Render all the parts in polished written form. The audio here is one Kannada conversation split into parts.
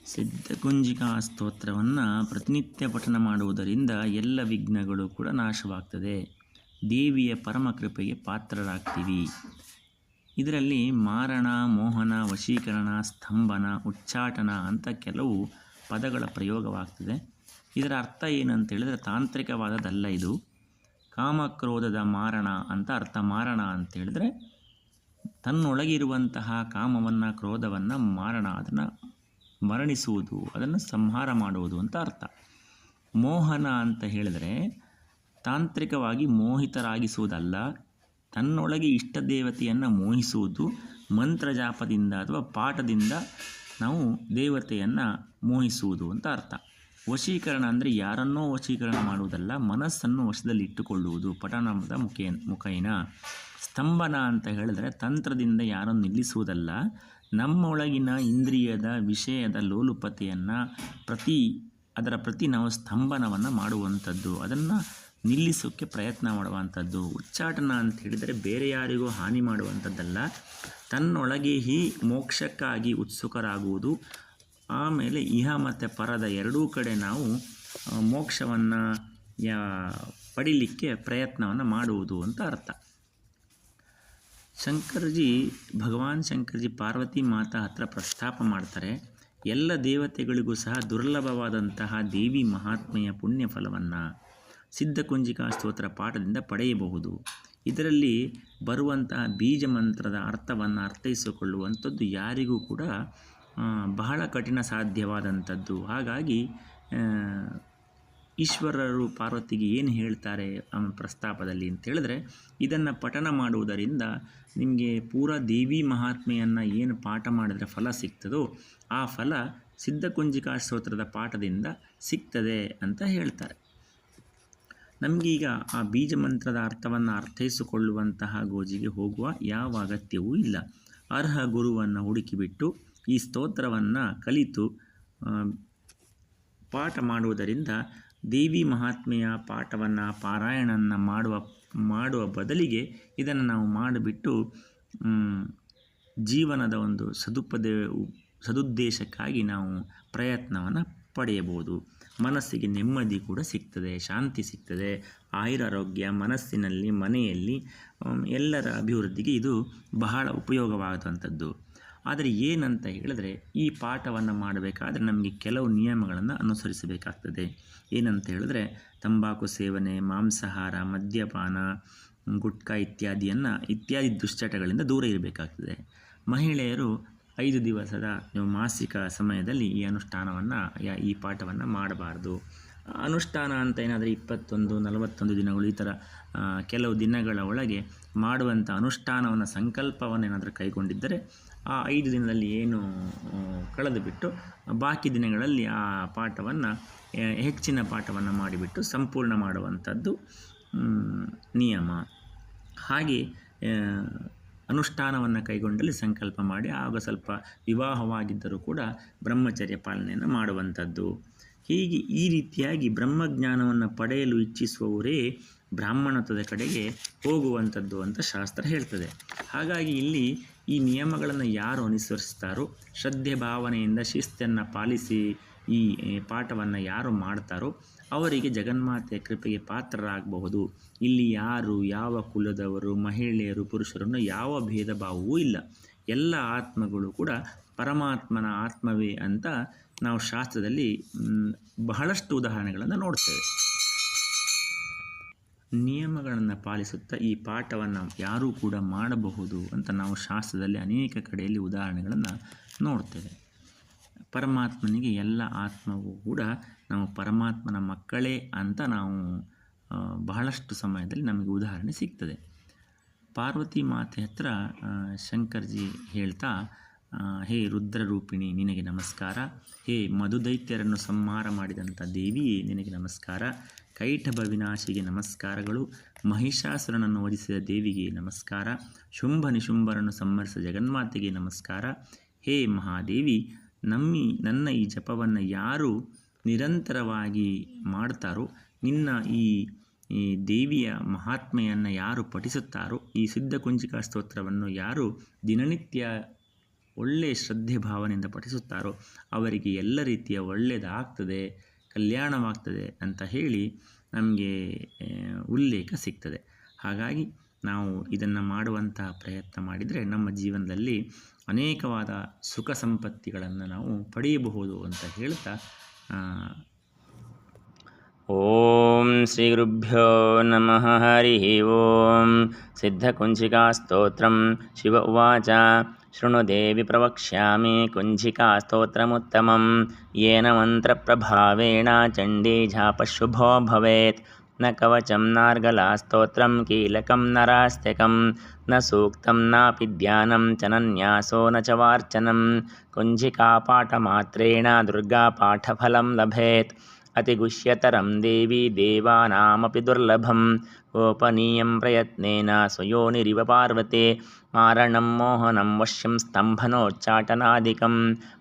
ಸಿದ್ಧಕುಂಜಿಕಾ ಸ್ತೋತ್ರವನ್ನು ಪ್ರತಿನಿತ್ಯ ಪಠನ ಮಾಡುವುದರಿಂದ ಎಲ್ಲ ವಿಘ್ನಗಳು ಕೂಡ ನಾಶವಾಗ್ತದೆ. ದೇವಿಯ ಪರಮ ಕೃಪೆಗೆ ಪಾತ್ರರಾಗ್ತೀವಿ. ಇದರಲ್ಲಿ ಮಾರಣ, ಮೋಹನ, ವಶೀಕರಣ, ಸ್ತಂಭನ, ಉಚ್ಚಾಟನ ಅಂತ ಕೆಲವು ಪದಗಳ ಪ್ರಯೋಗವಾಗ್ತದೆ. ಇದರ ಅರ್ಥ ಏನಂತ ಹೇಳಿದ್ರೆ ತಾಂತ್ರಿಕವಾದದ್ದಲ್ಲ. ಇದು ಕಾಮಕ್ರೋಧದ ಮಾರಣ ಅಂತ ಅರ್ಥ. ಮಾರಣ ಅಂತ ಹೇಳಿದ್ರೆ ತನ್ನೊಳಗಿರುವಂತಹ ಕಾಮವನ್ನು, ಕ್ರೋಧವನ್ನು ಮಾರಣ, ಅದನ್ನು ಮರಣಿಸುವುದು, ಅದನ್ನು ಸಂಹಾರ ಮಾಡುವುದು ಅಂತ ಅರ್ಥ. ಮೋಹನ ಅಂತ ಹೇಳಿದರೆ ತಾಂತ್ರಿಕವಾಗಿ ಮೋಹಿತರಾಗಿಸುವುದಲ್ಲ, ತನ್ನೊಳಗೆ ಇಷ್ಟ ದೇವತೆಯನ್ನು ಮೋಹಿಸುವುದು. ಮಂತ್ರಜಾಪದಿಂದ ಅಥವಾ ಪಾಠದಿಂದ ನಾವು ದೇವತೆಯನ್ನು ಮೋಹಿಸುವುದು ಅಂತ ಅರ್ಥ. ವಶೀಕರಣ ಅಂದರೆ ಯಾರನ್ನೋ ವಶೀಕರಣ ಮಾಡುವುದಲ್ಲ, ಮನಸ್ಸನ್ನು ವಶದಲ್ಲಿ ಇಟ್ಟುಕೊಳ್ಳುವುದು ಪಠಣದ ಮುಖೇನ. ಸ್ತಂಭನ ಅಂತ ಹೇಳಿದ್ರೆ ತಂತ್ರದಿಂದ ಯಾರನ್ನು ನಿಲ್ಲಿಸುವುದಲ್ಲ, ನಮ್ಮೊಳಗಿನ ಇಂದ್ರಿಯದ ವಿಷಯದ ಲೋಲುಪತೆಯನ್ನು ಅದರ ಪ್ರತಿ ನಾವು ಸ್ತಂಭನವನ್ನು ಮಾಡುವಂಥದ್ದು, ಅದನ್ನು ನಿಲ್ಲಿಸೋಕ್ಕೆ ಪ್ರಯತ್ನ ಮಾಡುವಂಥದ್ದು. ಉಚ್ಚಾಟನ ಅಂತ ಹೇಳಿದರೆ ಬೇರೆ ಯಾರಿಗೂ ಹಾನಿ ಮಾಡುವಂಥದ್ದಲ್ಲ, ತನ್ನೊಳಗೆ ಈ ಮೋಕ್ಷಕ್ಕಾಗಿ ಉತ್ಸುಕರಾಗುವುದು. ಆಮೇಲೆ ಇಹ ಮತ್ತು ಪರದ ಎರಡೂ ಕಡೆ ನಾವು ಮೋಕ್ಷವನ್ನು ಪಡೀಲಿಕ್ಕೆ ಪ್ರಯತ್ನವನ್ನು ಮಾಡುವುದು ಅಂತ ಅರ್ಥ. ಭಗವಾನ್ ಶಂಕರ್ಜಿ ಪಾರ್ವತಿ ಮಾತಾ ಹತ್ರ ಪ್ರಸ್ತಾಪ ಮಾಡ್ತಾರೆ. ಎಲ್ಲ ದೇವತೆಗಳಿಗೂ ಸಹ ದುರ್ಲಭವಾದಂತಹ ದೇವಿ ಮಹಾತ್ಮೆಯ ಪುಣ್ಯ ಫಲವನ್ನು ಸಿದ್ಧಕುಂಜಿಕಾ ಸ್ತೋತ್ರ ಪಾಠದಿಂದ ಪಡೆಯಬಹುದು. ಇದರಲ್ಲಿ ಬರುವಂತಹ ಬೀಜ ಮಂತ್ರದ ಅರ್ಥವನ್ನು ಅರ್ಥೈಸಿಕೊಳ್ಳುವಂಥದ್ದು ಯಾರಿಗೂ ಕೂಡ ಬಹಳ ಕಠಿಣ ಸಾಧ್ಯವಾದಂಥದ್ದು. ಹಾಗಾಗಿ ಈಶ್ವರರು ಪಾರ್ವತಿಗೆ ಏನು ಹೇಳ್ತಾರೆ ಪ್ರಸ್ತಾಪದಲ್ಲಿ ಅಂತ ಹೇಳಿದ್ರೆ, ಇದನ್ನು ಪಠನ ಮಾಡುವುದರಿಂದ ನಿಮಗೆ ಪೂರಾ ದೇವಿ ಮಹಾತ್ಮೆಯನ್ನು ಏನು ಪಾಠ ಮಾಡಿದ್ರೆ ಫಲ ಸಿಗ್ತದೋ ಆ ಫಲ ಸಿದ್ಧಕುಂಜಿಕಾ ಸ್ತೋತ್ರದ ಪಾಠದಿಂದ ಸಿಗ್ತದೆ ಅಂತ ಹೇಳ್ತಾರೆ. ನಮಗೀಗ ಆ ಬೀಜ ಮಂತ್ರದ ಅರ್ಥವನ್ನು ಅರ್ಥೈಸಿಕೊಳ್ಳುವಂತಹ ಗೋಜಿಗೆ ಹೋಗುವ ಯಾವ ಅಗತ್ಯವೂ ಇಲ್ಲ. ಅರ್ಹ ಗುರುವನ್ನು ಹುಡುಕಿಬಿಟ್ಟು ಈ ಸ್ತೋತ್ರವನ್ನು ಕಲಿತು ಪಾಠ ಮಾಡುವುದರಿಂದ ದೇವಿ ಮಹಾತ್ಮೆಯ ಪಾಠವನ್ನು ಪಾರಾಯಣವನ್ನು ಮಾಡುವ ಬದಲಿಗೆ ಇದನ್ನು ನಾವು ಮಾಡಿಬಿಟ್ಟು ಜೀವನದ ಒಂದು ಸದುದ್ದೇಶಕ್ಕಾಗಿ ನಾವು ಪ್ರಯತ್ನವನ್ನು ಪಡೆಯಬಹುದು. ಮನಸ್ಸಿಗೆ ನೆಮ್ಮದಿ ಕೂಡ ಸಿಗ್ತದೆ, ಶಾಂತಿ ಸಿಗ್ತದೆ, ಆಯುರಾರೋಗ್ಯ ಮನಸ್ಸಿನಲ್ಲಿ, ಮನೆಯಲ್ಲಿ ಎಲ್ಲರ ಅಭಿವೃದ್ಧಿಗೆ ಇದು ಬಹಳ ಉಪಯೋಗವಾದಂಥದ್ದು. ಆದರೆ ಏನಂತ ಹೇಳಿದ್ರೆ, ಈ ಪಾಠವನ್ನು ಮಾಡಬೇಕಾದ್ರೆ ನಮಗೆ ಕೆಲವು ನಿಯಮಗಳನ್ನು ಅನುಸರಿಸಬೇಕಾಗ್ತದೆ. ಏನಂತ ಹೇಳಿದ್ರೆ, ತಂಬಾಕು ಸೇವನೆ, ಮಾಂಸಾಹಾರ, ಮದ್ಯಪಾನ, ಗುಟ್ಕಾ ಇತ್ಯಾದಿ ದುಶ್ಚಟಗಳಿಂದ ದೂರ ಇರಬೇಕಾಗ್ತದೆ. ಮಹಿಳೆಯರು 5 ದಿವಸದ ಮಾಸಿಕ ಸಮಯದಲ್ಲಿ ಈ ಪಾಠವನ್ನು ಮಾಡಬಾರ್ದು. ಅನುಷ್ಠಾನ ಅಂತ ಏನಾದರೆ 21-41 ದಿನಗಳು ಈ ಥರ ಕೆಲವು ದಿನಗಳ ಒಳಗೆ ಮಾಡುವಂಥ ಅನುಷ್ಠಾನವನ್ನು ಸಂಕಲ್ಪವನ್ನು ಏನಾದರೂ ಕೈಗೊಂಡಿದ್ದರೆ ಆ 5 ದಿನದಲ್ಲಿ ಏನು ಕಳೆದು ಬಿಟ್ಟು ಬಾಕಿ ದಿನಗಳಲ್ಲಿ ಆ ಪಾಠವನ್ನು ಹೆಚ್ಚಿನ ಪಾಠವನ್ನು ಮಾಡಿಬಿಟ್ಟು ಸಂಪೂರ್ಣ ಮಾಡುವಂಥದ್ದು ನಿಯಮ. ಹಾಗೆ ಅನುಷ್ಠಾನವನ್ನು ಕೈಗೊಂಡಲ್ಲಿ ಸಂಕಲ್ಪ ಮಾಡಿ ಆಗ ಸ್ವಲ್ಪ ವಿವಾಹವಾಗಿದ್ದರೂ ಕೂಡ ಬ್ರಹ್ಮಚರ್ಯ ಪಾಲನೆಯನ್ನು ಮಾಡುವಂಥದ್ದು. ಹೀಗೆ ಈ ರೀತಿಯಾಗಿ ಬ್ರಹ್ಮಜ್ಞಾನವನ್ನು ಪಡೆಯಲು ಇಚ್ಛಿಸುವವರೇ ಬ್ರಾಹ್ಮಣತ್ವದ ಕಡೆಗೆ ಹೋಗುವಂಥದ್ದು ಅಂತ ಶಾಸ್ತ್ರ ಹೇಳ್ತದೆ. ಹಾಗಾಗಿ ಇಲ್ಲಿ ಈ ನಿಯಮಗಳನ್ನು ಯಾರು ಅನುಸರಿಸ್ತಾರೋ, ಶ್ರದ್ಧೆ ಭಾವನೆಯಿಂದ ಶಿಸ್ತನ್ನು ಪಾಲಿಸಿ ಈ ಪಾಠವನ್ನು ಯಾರು ಮಾಡ್ತಾರೋ ಅವರಿಗೆ ಜಗನ್ಮಾತೆಯ ಕೃಪೆಗೆ ಪಾತ್ರರಾಗಬಹುದು. ಇಲ್ಲಿ ಯಾರು ಯಾವ ಕುಲದವರು, ಮಹಿಳೆಯರು, ಪುರುಷರನ್ನು ಯಾವ ಭೇದ ಭಾವವೂ ಇಲ್ಲ. ಎಲ್ಲ ಆತ್ಮಗಳು ಕೂಡ ಪರಮಾತ್ಮನ ಆತ್ಮವೇ ಅಂತ ನಾವು ಶಾಸ್ತ್ರದಲ್ಲಿ ಬಹಳಷ್ಟು ಉದಾಹರಣೆಗಳನ್ನು ನೋಡ್ತೇವೆ. ನಿಯಮಗಳನ್ನು ಪಾಲಿಸುತ್ತಾ ಈ ಪಾಠವನ್ನು ಯಾರೂ ಕೂಡ ಮಾಡಬಹುದು ಅಂತ ನಾವು ಶಾಸ್ತ್ರದಲ್ಲಿ ಅನೇಕ ಕಡೆಯಲ್ಲಿ ಉದಾಹರಣೆಗಳನ್ನು ನೋಡ್ತೇವೆ. ಪರಮಾತ್ಮನಿಗೆ ಎಲ್ಲ ಆತ್ಮವೂ ಕೂಡ ನಾವು ಪರಮಾತ್ಮನ ಮಕ್ಕಳೇ ಅಂತ ನಾವು ಬಹಳಷ್ಟು ಸಮಯದಲ್ಲಿ ನಮಗೆ ಉದಾಹರಣೆ ಸಿಗ್ತದೆ. ಪಾರ್ವತಿ ಮಾತೆ ಹತ್ರ ಶಂಕರ್ಜಿ ಹೇಳ್ತಾ, ಹೇ ರುದ್ರರೂಪಿಣಿ ನಿನಗೆ ನಮಸ್ಕಾರ, ಹೇ ಮಧುದೈತ್ಯರನ್ನು ಸಂಹಾರ ಮಾಡಿದಂಥ ದೇವಿಯೇ ನಿನಗೆ ನಮಸ್ಕಾರ, ಕೈಟಭ ವಿನಾಶಿಗೆ ನಮಸ್ಕಾರಗಳು, ಮಹಿಷಾಸುರನನ್ನು ವಧಿಸಿದ ದೇವಿಗೆ ನಮಸ್ಕಾರ, ಶುಂಭ ನಿಶುಂಭರನ್ನು ಸಂಹರಿಸಿದ ಜಗನ್ಮಾತೆಗೆ ನಮಸ್ಕಾರ. ಹೇ ಮಹಾದೇವಿ, ನನ್ನ ಈ ಜಪವನ್ನು ಯಾರು ನಿರಂತರವಾಗಿ ಮಾಡ್ತಾರೋ, ನಿನ್ನ ಈ ದೇವಿಯ ಮಹಾತ್ಮೆಯನ್ನು ಯಾರು ಪಠಿಸುತ್ತಾರೋ, ಈ ಸಿದ್ಧಕುಂಜಿಕಾ ಸ್ತೋತ್ರವನ್ನು ಯಾರು ದಿನನಿತ್ಯ ಒಳ್ಳೆಯ ಶ್ರದ್ಧೆ ಭಾವನೆಯಿಂದ ಪಠಿಸುತ್ತಾರೋ ಅವರಿಗೆ ಎಲ್ಲ ರೀತಿಯ ಒಳ್ಳೆಯದಾಗ್ತದೆ, ಕಲ್ಯಾಣವಾಗ್ತದೆ ಅಂತ ಹೇಳಿ ನಮಗೆ ಉಲ್ಲೇಖ ಸಿಗ್ತದೆ. ಹಾಗಾಗಿ ನಾವು ಇದನ್ನು ಮಾಡುವಂತಹ ಪ್ರಯತ್ನ ಮಾಡಿದರೆ ನಮ್ಮ ಜೀವನದಲ್ಲಿ ಅನೇಕವಾದ ಸುಖ ಸಂಪತ್ತಿಗಳನ್ನು ನಾವು ಪಡೆಯಬಹುದು ಅಂತ ಹೇಳ್ತಾ ಓಂ ಶ್ರೀ ಗುರುಭ್ಯೋ ನಮಃ. ಹರಿ ಓಂ. ಸಿದ್ಧಕುಂಜಿಕಾಸ್ತೋತ್ರಂ. ಶಿವ ಉವಾಚ ಶೃಣು ದೇವಿ ಪ್ರವಕ್ಷ್ಯಾಮಿ ಕುಂಜಿಕಾಸ್ತೋತ್ರಮುತ್ತಮಂ ಯೇನ ಮಂತ್ರಪ್ರಭಾವೇಣ ಚಂಡೀ ಝಾಪಶುಭೋ ಭವೇತ್. ನ ಕವಚಂ ನಾರ್ಗಲಾಸ್ತೋತ್ರಂ ಕೀಲಕಂ ನರಾಸ್ತ್ಯಕಂ ನ ಸೂಕ್ತಂ ನಾಪಿ ಧ್ಯಾನಂ ಚ ನನ್ಯಾಸೋ ನ ಚ ವಾರ್ಚನಂ. ಕುಂಜಿಕಾಪಾಠಮಾತ್ರೇಣ ದುರ್ಗಾಪಾಠಫಲಂ ಲಭೇತ್. ಅತಿಗುಹ್ಯತರಂ ದೇವಿ ದೇವಾನಾಮಪಿ ದುರ್ಲಭಂ. ಗೋಪನೀಯಂ ಪ್ರಯತ್ನೇನ ಸ್ವಯೋನಿರಿವ ಪಾರ್ವತಿ. ಮಾರಣಂ ಮೋಹನಂ ವಶ್ಯಂ ಸ್ತಂಭನೋಚ್ಚಾಟನಾದಿಕಂ.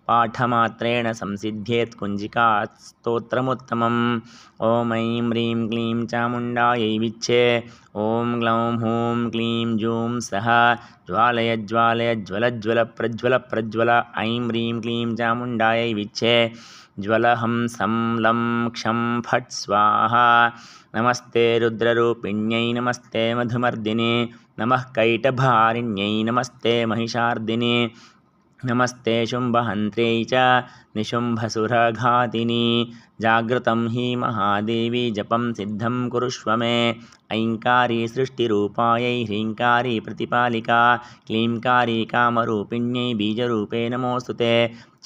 ಪಾಠಮಾತ್ರೇಣ ಸಂಸಿದ್ಧೇತ್ ಕುಂಜಿಕಾ ಸ್ತೋತ್ರಮುತ್ತಮಂ. ಓಂ ಐಂ ಹ್ರೀಂ ಕ್ಲೀಂ ಚಾಮುಂಡಾಯೈ ವಿಚ್ಚೆ. ಓಂ ಗ್ಲೌಂ ಹೂಂ ಕ್ಲೀಂ ಜೂಂ ಸಹ ಜ್ವಾಲಯ ಜ್ವಾಲಯ ಜ್ವಲ ಜ್ವಲ ಪ್ರಜ್ವಲ ಪ್ರಜ್ವಲ. ಐಂ ಹ್ರೀಂ ಕ್ಲೀಂ ಚಾಮುಂಡಾಯೈ ವಿಚ್ಚೆ. ಜ್ವಲಹಂ ಸಂ ಲಂ ಕ್ಷಂ ಫಟ್ ಸ್ವಾಹಾ. ನಮಸ್ತೆ ರುದ್ರರೂಪಿಣ್ಯೈ ನಮಸ್ತೆ ಮಧುಮರ್ದಿನಿ. ನಮಃ ಕೈಟಭಾರಿಣ್ಯೈ ನಮಸ್ತೆ ಮಹಿಷಾರ್ದಿನಿ. ನಮಸ್ತೆ ಶುಂಭಹಂತ್ರ್ಯೈ ಚ ನಿಶುಂಭಸುರಘಾತಿನಿ. ಜಾಗೃತಂ ಹಿ ಮಹಾದೇವಿ ಜಪಂ ಸಿದ್ಧಂ ಕುರುಷ್ವ ಮೇ. ಐಂಕಾರಿ ಸೃಷ್ಟಿರೂಪಾಯೈ ಹ್ರೀಂಕಾರಿ ಪ್ರತಿಪಾಲಿಕಾ. ಕ್ಲೀಂಕಾರಿ ಕಾಮರೂಪಿಣ್ಯೈ ಬೀಜರೂಪೇ ನಮೋಸ್ತುತೆ.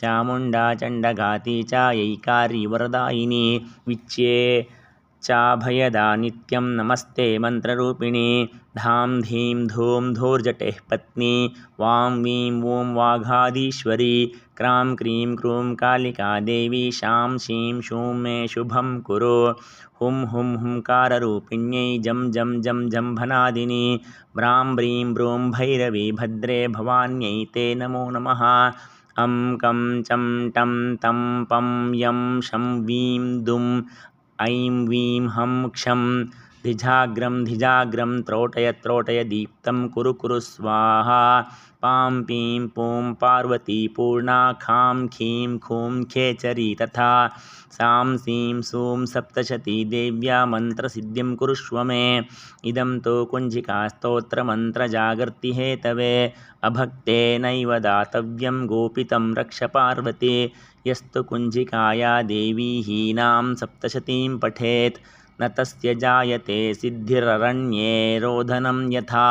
ಚಾಮುಂಡಾ ಚಂಡಘಾತಿ ಚ ಐಕಾರಿ ವರದಾಯಿನಿ. ವಿಚ್ಯೆ ಚಾಭಯದಾ ನಿತ್ಯಂ ನಮಸ್ತೆ ಮಂತ್ರರೂಪಿಣಿ. ಧಾಂ ಧೀಂ ಧೂಂ ಧೂರ್ಜಟೇಃ ಪತ್ನಿ. ವಾಂ ವೀಂ ವೂಂ ವಾಘಾದೀಶ್ವರಿ. ಕ್ರಾಂ ಕ್ರೀಂ ಕ್ರೂಂ ಕಾಲಿಕಾ ದೇವಿ. ಶಾಂ ಶೀಂ ಶೂಂ ಮೇ ಶುಭಂ ಕುರು. ಹುಂ ಹುಂ ಹುಂಕಾರರೂಪಿಣ್ಯೈ ಜಂ ಜಂ ಜಂ ಜಂಭನಾದಿನಿ. ಭ್ರಾಂ ಭ್ರೀಂ ಭ್ರೂಂ ಭೈರವಿ ಭದ್ರೇ ಭವಾನ್ಯೈ ತೇ ನಮೋ ನಮಃ. ಅಂ ಕಂ ಚಂ ಟಂ ತಂ ಪಂ ಯಂ ಶಂ ವೀಂ ದುಂ. ಐಂ ವೀಂ ಹಂ ಕ್ಷಂ. ಧಿಜಾಗ್ರಂ ಧಿಜಾಗ್ರಂ ತ್ರೋಟಯ ತ್ರೋಟಯ ದೀಪ್ತಂ ಕುರು ಕುರು ಸ್ವಾಹಾ. ಪಾಂ ಪೀಂ ಪೂಂ ಪಾರ್ವತಿ ಪೂರ್ಣಾ. ಖಾಂ ಖೀಂ ಖೂಂ ಖೇಚರಿ ತಥಾ. ಸಾಂ ಸೀಂ ಸೂಂ ಸಪ್ತಶತಿ ದೇವ್ಯಾ ಮಂತ್ರಸಿದ್ಧಿಂ ಕುರುಷ್ವ ಮೇ. ಇದಂ ತೋ ಕುಂಜಿಕಾಸ್ತೋತ್ರಮಂತ್ರಜಾಗರ್ತಿ ಹೇತವೇ. ಅಭಕ್ತೇನೈವ ದಾತವ್ಯಂ ಗೋಪಿತಂ ರಕ್ಷ ಪಾರ್ವತಿ. ಯಸ್ತು ಕುಂಜಿಕಾಯಾ ದೇವಿ ಹೀನಾಂ ಸಪ್ತಶತೀಂ ಪಠೇತ್. ನ ತಸ್ಯ ಜಾಯತೆ ಸಿದ್ಧಿರರಣ್ಯೇ ರೋಧನಂ ಯಥಾ.